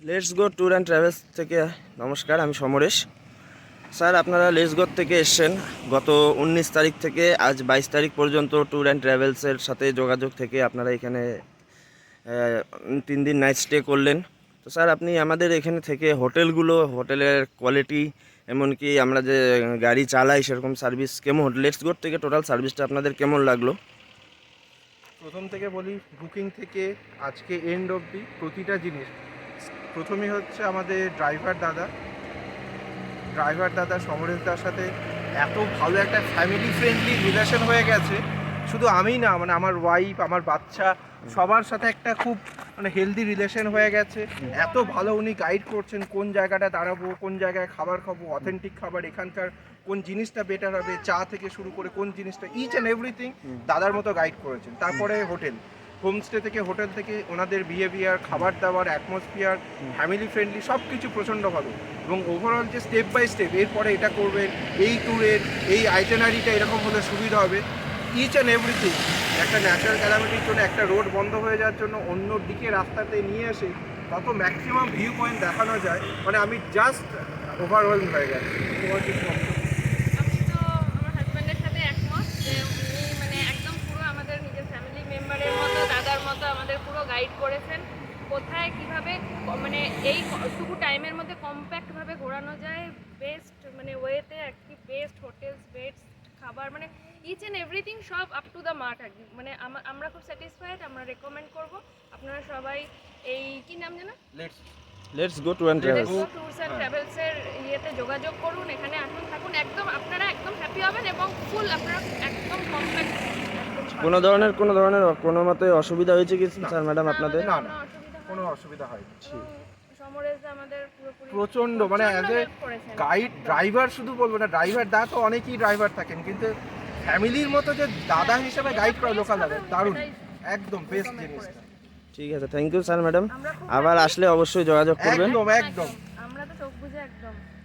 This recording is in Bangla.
Let's go tour and travels থেকে নমস্কার, আমি সমরেশ। স্যার, আপনারা লেটস গো থেকে এসছেন। গত 19 তারিখ থেকে আজ 22 তারিখ পর্যন্ত ট্যুর অ্যান্ড ট্রাভেলসের সাথে যোগাযোগ থেকে আপনারা এখানে 3 দিন নাইট স্টে করলেন। তো স্যার, আপনি আমাদের এখানে থেকে হোটেলের কোয়ালিটি, এমনকি আমরা যে গাড়ি চালাই সেরকম সার্ভিস কেমন, লেটস গো থেকে টোটাল সার্ভিসটা আপনাদের কেমন লাগলো? প্রথম থেকে বলি, বুকিং থেকে আজকে এন্ড অবধি প্রতিটা জিনিস। প্রথমেই হচ্ছে আমাদের ড্রাইভার দাদা সমরেশদার সাথে এত ভালো একটা ফ্যামিলি ফ্রেন্ডলি রিলেশন হয়ে গেছে। শুধু আমি না, মানে আমার ওয়াইফ, আমার বাচ্চা, সবার সাথে একটা খুব হেলদি রিলেশন হয়ে গেছে। এত ভালো উনি গাইড করছেন, কোন জায়গাটা দাঁড়াবো, কোন জায়গায় খাবার খাবো, অথেন্টিক খাবার, এখানকার কোন জিনিসটা বেটার হবে, চা থেকে শুরু করে কোন জিনিসটা, ইচ অ্যান্ড এভরিথিং দাদার মতো গাইড করেছেন। তারপরে হোমস্টে থেকে হোটেল থেকে ওনাদের বিহেভিয়ার, খাবার দাবার, অ্যাটমসফিয়ার, ফ্যামিলি ফ্রেন্ডলি, সব কিছু প্রচণ্ড ভালো। এবং ওভারঅল যে স্টেপ বাই স্টেপ এরপরে এটা করবেন, এই ট্যুরের এই আইটেনারিটা এরকম হলে সুবিধা হবে, ইচ অ্যান্ড এভরিথিং। একটা ন্যাচারাল ক্যালামিটির জন্য একটা রোড বন্ধ হয়ে যাওয়ার জন্য অন্য দিকে রাস্তাতে নিয়ে এসে তত ম্যাক্সিমাম ভিউ পয়েন্ট দেখানো যায়, মানে আমি জাস্ট ওভারওয়েলম হয়ে গেছি। তোমার কিছু আমি তো আমার হাজব্যান্ডের সাথে একমত যে উনি মানে একদম পুরো আমাদের নিজের ফ্যামিলি মেম্বারের মতো, দাদার মতো আমাদের পুরো গাইড করেছেন। কোথায় কিভাবে মানে এইটুকু টাইমের মধ্যে কম্প্যাক্টভাবে ঘোরানো যায়, বেস্ট মানে ওয়েতে আর কি, বেস্ট হোটেলস, বেস্ট খাবার, মানে ইচ অ্যান্ড এভরিথিং সব আপ টু দ্য মার্ক আর কি। মানে আমরা খুব স্যাটিসফাইড। আমরা রেকমেন্ড করব আপনারা সবাই এই কি নাম জানো, let's go tour and travels tours and ট্রাভেলসের ইয়েতে যোগাযোগ করুন, এখানে আসুন, থাকুন, একদম আপনারা একদম হ্যাপি হবেন এবং ফুল আপনারা একদম কমপ্যাক্ট। কোনো ধরনের কোনো মতে অসুবিধা হয়েছে কি স্যার ম্যাডাম আপনাদের? না না, কোনো অসুবিধা হয়নি। সমরেশদা আমাদের পুরোপুরি প্রচণ্ড, মানে অ্যাজ এ help করেছেন। গাইড, ড্রাইভার শুধু বলবো না, ড্রাইভার দা তো অনেকেই ড্রাইভার থাকেন, কিন্তু ফ্যামিলির মতো যে দাদা হিসেবে গাইড করা লোকাল দাদা, দারুণ, একদম বেস্ট জিনিসটা। ঠিক আছে, থ্যাংক ইউ স্যার ম্যাডাম। আমরা খুব আবার আসলে অবশ্যই যোগাযোগ করবেন। একদম একদম। আমরা তো চোখ বুঝে একদম